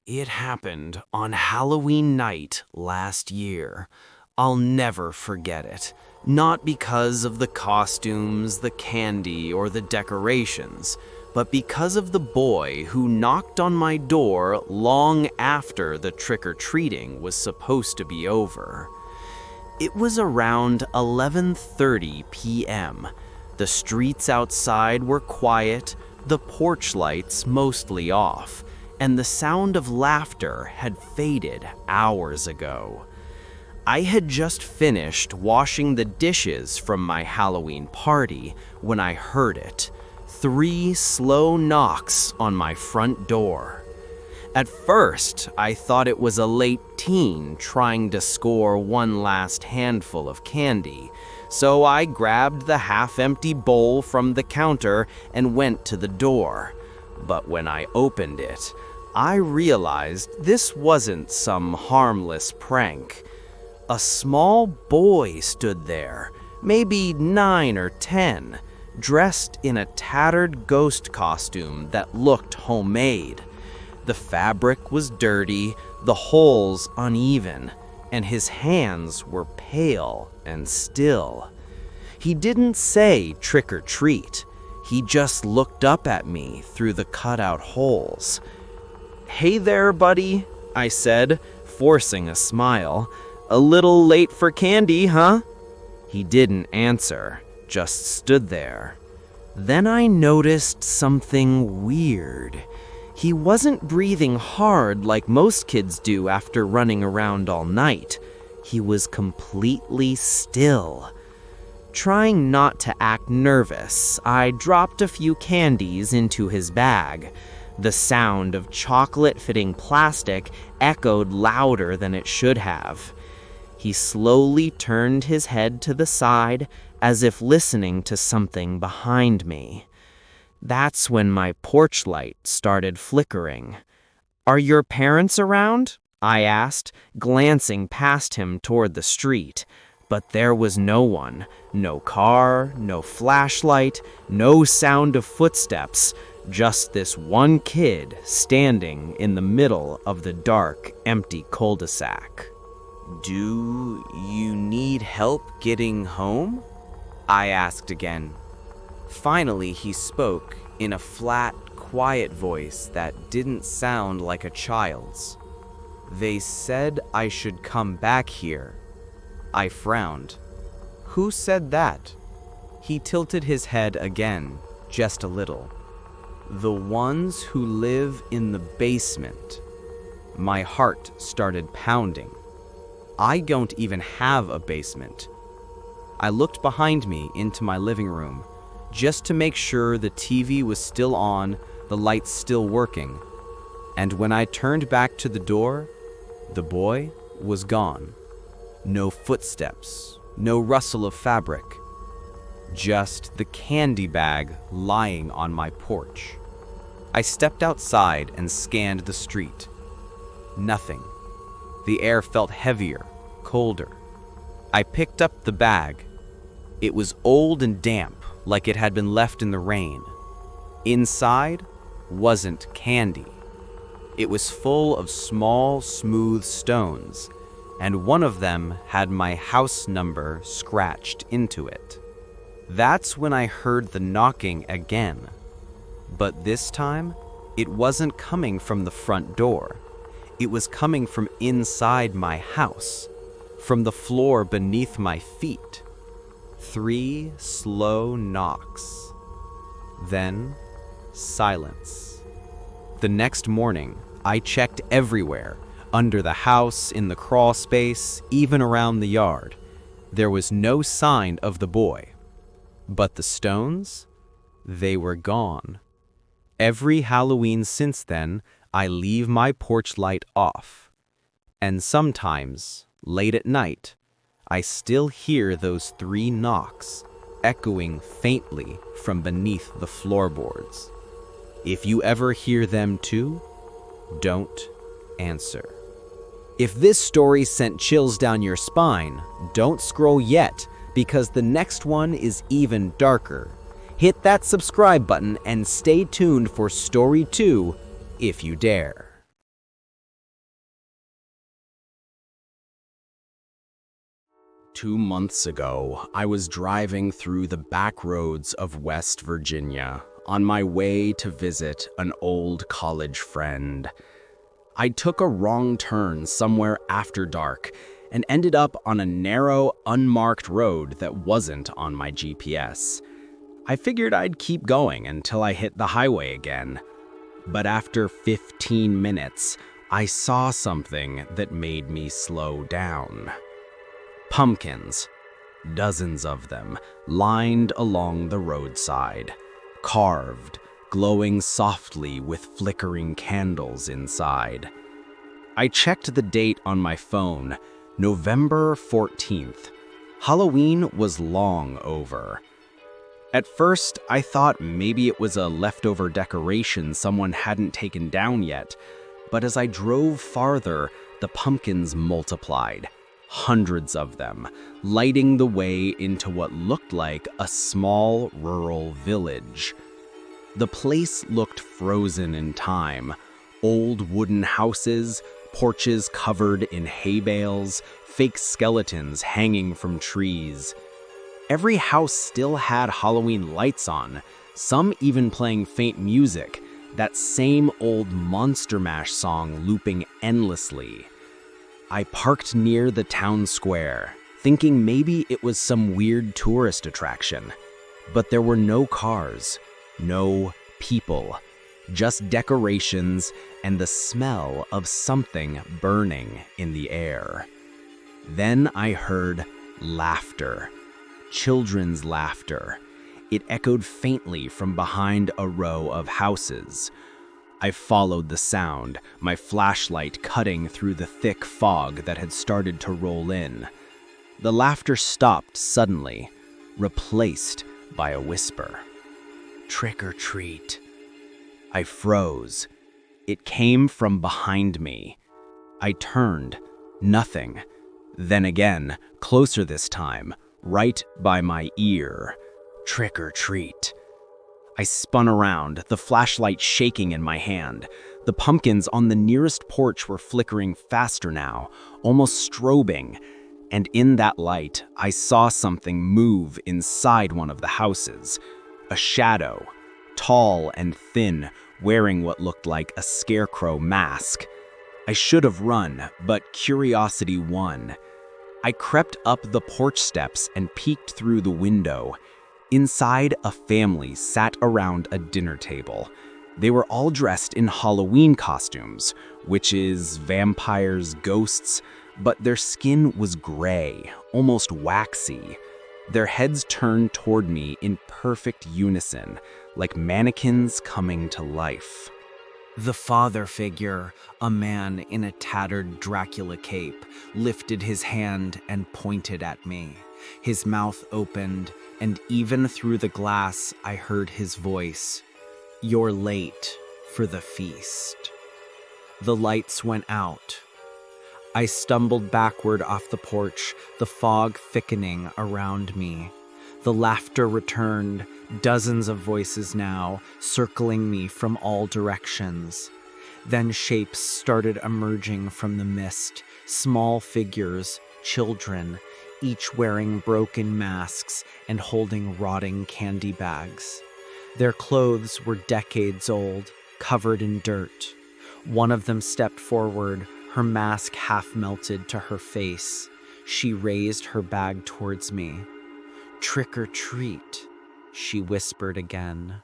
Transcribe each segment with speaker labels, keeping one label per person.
Speaker 1: It happened on Halloween night last year. I'll never forget it. Not because of the costumes, the candy, or the decorations, but because of the boy who knocked on my door long after the trick-or-treating was supposed to be over. It was around 11:30 p.m. The streets outside were quiet, the porch lights mostly off, and the sound of laughter had faded hours ago. I had just finished washing the dishes from my Halloween party when I heard it. 3 slow knocks on my front door. At first, I thought it was a late teen trying to score one last handful of candy, so I grabbed the half-empty bowl from the counter and went to the door. But when I opened it, I realized this wasn't some harmless prank. A small boy stood there, maybe 9 or 10, dressed in a tattered ghost costume that looked homemade. The fabric was dirty, the holes uneven, and his hands were pale and still. He didn't say trick or treat. He just looked up at me through the cutout holes. "Hey there, buddy," I said, forcing a smile. "A little late for candy, huh?" He didn't answer, just stood there. Then I noticed something weird. He wasn't breathing hard like most kids do after running around all night. He was completely still. Trying not to act nervous, I dropped a few candies into his bag. The sound of chocolate-fitting plastic echoed louder than it should have. He slowly turned his head to the side, as if listening to something behind me. That's when my porch light started flickering. "Are your parents around?" I asked, glancing past him toward the street. But there was no one. No car, no flashlight, no sound of footsteps. Just this one kid standing in the middle of the dark, empty cul-de-sac. "Do you need help getting home?" I asked again. Finally, he spoke in a flat, quiet voice that didn't sound like a child's. "They said I should come back here." I frowned. "Who said that?" He tilted his head again, just a little. "The ones who live in the basement." My heart started pounding. I don't even have a basement. I looked behind me into my living room, just to make sure the TV was still on, the lights still working. And when I turned back to the door, the boy was gone. No footsteps, no rustle of fabric, just the candy bag lying on my porch. I stepped outside and scanned the street. Nothing. The air felt heavier, colder. I picked up the bag. It was old and damp, like it had been left in the rain. Inside wasn't candy. It was full of small, smooth stones, and one of them had my house number scratched into it. That's when I heard the knocking again. But this time, it wasn't coming from the front door. It was coming from inside my house, from the floor beneath my feet. 3 slow knocks. Then, silence. The next morning, I checked everywhere, under the house, in the crawl space, even around the yard. There was no sign of the boy. But the stones? They were gone. Every Halloween since then, I leave my porch light off. And sometimes, late at night, I still hear those 3 knocks echoing faintly from beneath the floorboards. If you ever hear them too, don't answer. If this story sent chills down your spine, don't scroll yet, because the next one is even darker. Hit that subscribe button and stay tuned for story 2 if you dare.
Speaker 2: 2 months ago, I was driving through the back roads of West Virginia on my way to visit an old college friend. I took a wrong turn somewhere after dark and ended up on a narrow, unmarked road that wasn't on my GPS. I figured I'd keep going until I hit the highway again. But after 15 minutes, I saw something that made me slow down. Pumpkins, dozens of them, lined along the roadside, carved, glowing softly with flickering candles inside. I checked the date on my phone, November 14th. Halloween was long over. At first, I thought maybe it was a leftover decoration someone hadn't taken down yet, but as I drove farther, the pumpkins multiplied. Hundreds of them, lighting the way into what looked like a small rural village. The place looked frozen in time. Old wooden houses, porches covered in hay bales, fake skeletons hanging from trees. Every house still had Halloween lights on, some even playing faint music, that same old Monster Mash song looping endlessly. I parked near the town square, thinking maybe it was some weird tourist attraction. But there were no cars, no people, just decorations and the smell of something burning in the air. Then I heard laughter, children's laughter. It echoed faintly from behind a row of houses. I followed the sound, my flashlight cutting through the thick fog that had started to roll in. The laughter stopped suddenly, replaced by a whisper. "Trick or treat." I froze. It came from behind me. I turned. Nothing. Then again, closer this time, right by my ear. "Trick or treat." I spun around, the flashlight shaking in my hand. The pumpkins on the nearest porch were flickering faster now, almost strobing. And in that light, I saw something move inside one of the houses. A shadow, tall and thin, wearing what looked like a scarecrow mask. I should have run, but curiosity won. I crept up the porch steps and peeked through the window. Inside, a family sat around a dinner table. They were all dressed in Halloween costumes, witches, vampires, ghosts, but their skin was gray, almost waxy. Their heads turned toward me in perfect unison, like mannequins coming to life.
Speaker 1: The father figure, a man in a tattered Dracula cape, lifted his hand and pointed at me. His mouth opened, and even through the glass, I heard his voice. "You're late for the feast." The lights went out. I stumbled backward off the porch, the fog thickening around me. The laughter returned, dozens of voices now, circling me from all directions. Then shapes started emerging from the mist, small figures, children, each wearing broken masks and holding rotting candy bags. Their clothes were decades old, covered in dirt. One of them stepped forward, her mask half melted to her face. She raised her bag towards me. "Trick or treat," she whispered again.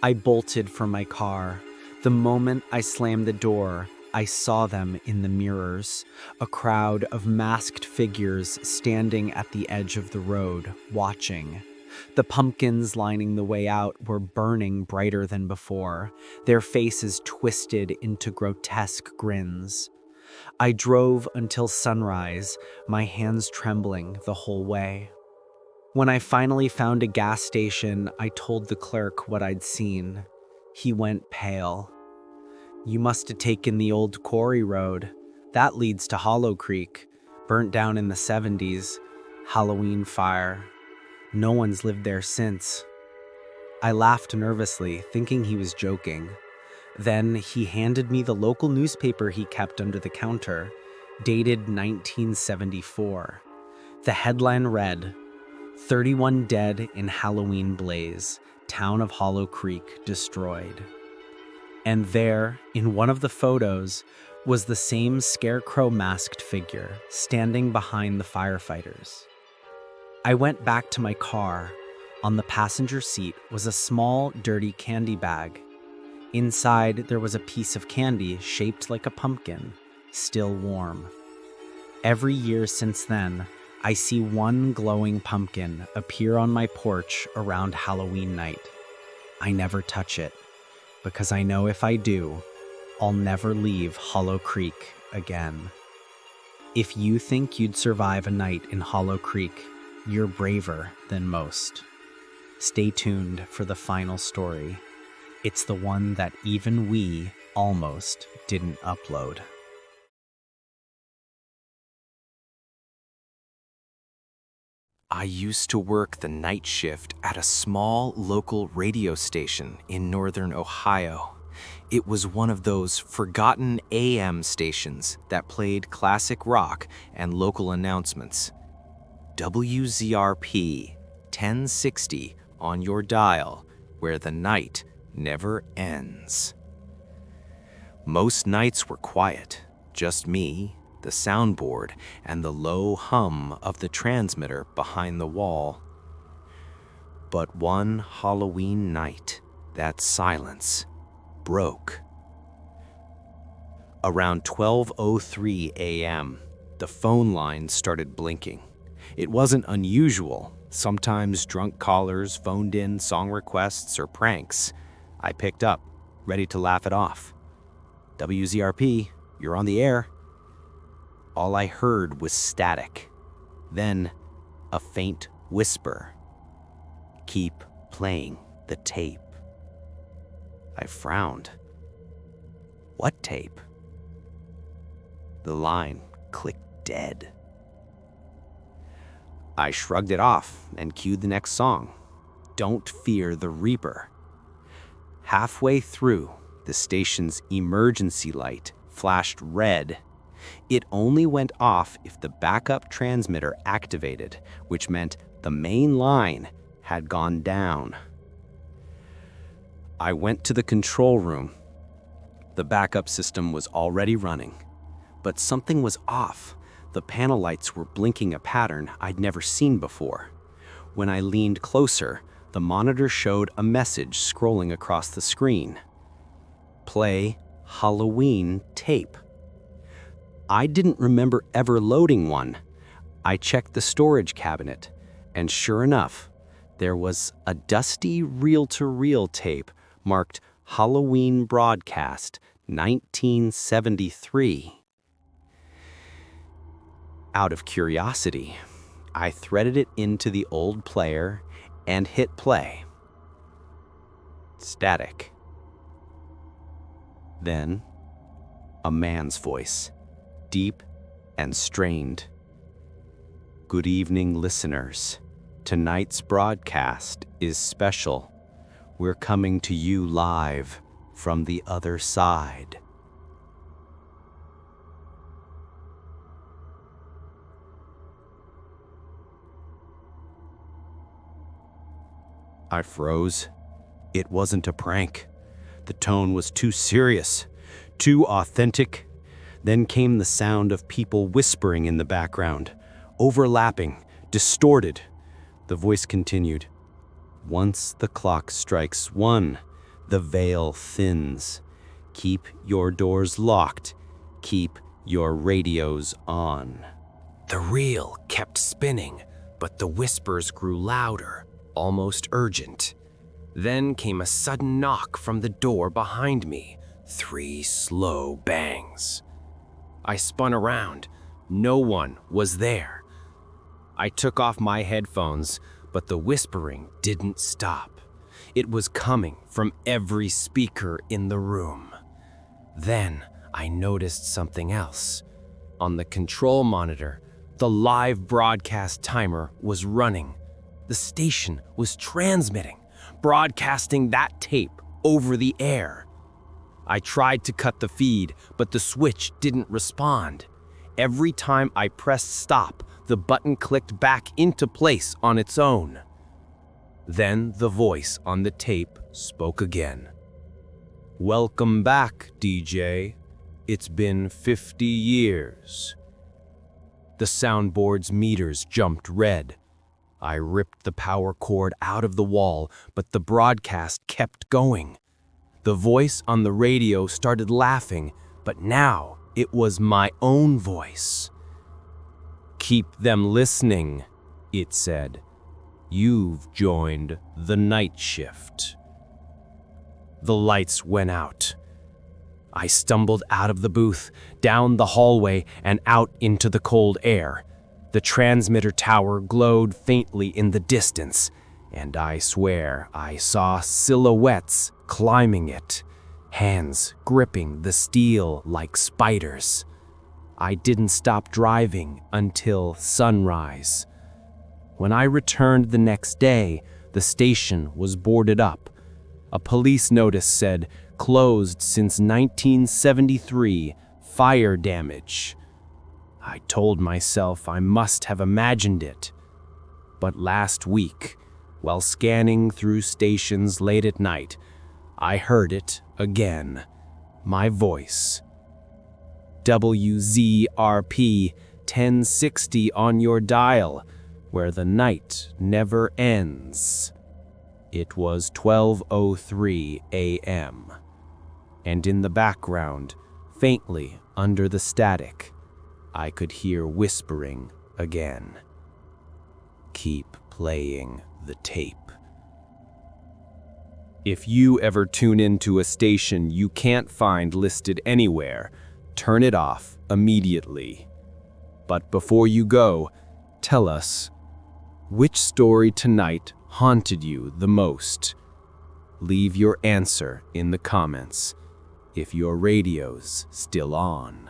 Speaker 1: I bolted from my car. The moment I slammed the door, I saw them in the mirrors, a crowd of masked figures standing at the edge of the road, watching. The pumpkins lining the way out were burning brighter than before, their faces twisted into grotesque grins. I drove until sunrise, my hands trembling the whole way. When I finally found a gas station, I told the clerk what I'd seen. He went pale. "You must have taken the old quarry road. That leads to Hollow Creek, burnt down in the 70s. Halloween fire. No one's lived there since." I laughed nervously, thinking he was joking. Then he handed me the local newspaper he kept under the counter, dated 1974.
Speaker 2: The headline read, 31 dead in Halloween blaze, town of Hollow Creek destroyed. And there, in one of the photos, was the same scarecrow masked figure standing behind the firefighters. I went back to my car. On the passenger seat was a small, dirty candy bag. Inside, there was a piece of candy shaped like a pumpkin, still warm. Every year since then, I see one glowing pumpkin appear on my porch around Halloween night. I never touch it, because I know if I do, I'll never leave Hollow Creek again. If you think you'd survive a night in Hollow Creek, you're braver than most. Stay tuned for the final story. It's the one that even we almost didn't upload.
Speaker 1: I used to work the night shift at a small local radio station in northern Ohio. It was one of those forgotten AM stations that played classic rock and local announcements. WZRP 1060 on your dial, where the night never ends. Most nights were quiet, just me, the soundboard, and the low hum of the transmitter behind the wall. But one Halloween night, that silence broke. Around 12:03 a.m., the phone line started blinking. It wasn't unusual. Sometimes drunk callers phoned in song requests or pranks. I picked up, ready to laugh it off. WZRP, you're on the air. All I heard was static. Then, a faint whisper. Keep playing the tape. I frowned. What tape? The line clicked dead. I shrugged it off and cued the next song, Don't Fear the Reaper. Halfway through, the station's emergency light flashed red. It only went off if the backup transmitter activated, which meant the main line had gone down. I went to the control room. The backup system was already running, but something was off. The panel lights were blinking a pattern I'd never seen before. When I leaned closer, the monitor showed a message scrolling across the screen. Play Halloween tape. I didn't remember ever loading one. I checked the storage cabinet, and sure enough, there was a dusty reel-to-reel tape marked Halloween Broadcast 1973. Out of curiosity, I threaded it into the old player and hit play. Static. Then, a man's voice, deep and strained. Good evening, listeners. Tonight's broadcast is special. We're coming to you live from the other side. I froze. It wasn't a prank. The tone was too serious, too authentic. Then came the sound of people whispering in the background, overlapping, distorted. The voice continued. Once the clock strikes 1, the veil thins. Keep your doors locked. Keep your radios on. The reel kept spinning, but the whispers grew louder, almost urgent. Then came a sudden knock from the door behind me. 3 slow bangs. I spun around. No one was there. I took off my headphones, but the whispering didn't stop. It was coming from every speaker in the room. Then I noticed something else. On the control monitor, the live broadcast timer was running. The station was transmitting, broadcasting that tape over the air. I tried to cut the feed, but the switch didn't respond. Every time I pressed stop,
Speaker 2: the button clicked back into place on its own. Then the voice on the tape spoke again. "Welcome back, DJ. It's been 50 years." The soundboard's meters jumped red. I ripped the power cord out of the wall, but the broadcast kept going. The voice on the radio started laughing, but now it was my own voice. "Keep them listening," it said. "You've joined the night shift." The lights went out. I stumbled out of the booth, down the hallway, and out into the cold air. The transmitter tower glowed faintly in the distance, and I swear I saw silhouettes climbing it, hands gripping the steel like spiders. I didn't stop driving until sunrise. When I returned the next day, the station was boarded up. A police notice said, "Closed since 1973, fire damage." I told myself I must have imagined it. But last week, while scanning through stations late at night, I heard it again. My voice. WZRP 1060 on your dial, where the night never ends. It was 12:03 a.m. And in the background, faintly under the static, I could hear whispering again. "Keep playing the tape." If you ever tune into a station you can't find listed anywhere, turn it off immediately. But before you go, tell us, which story tonight haunted you the most? Leave your answer in the comments if your radio's still on.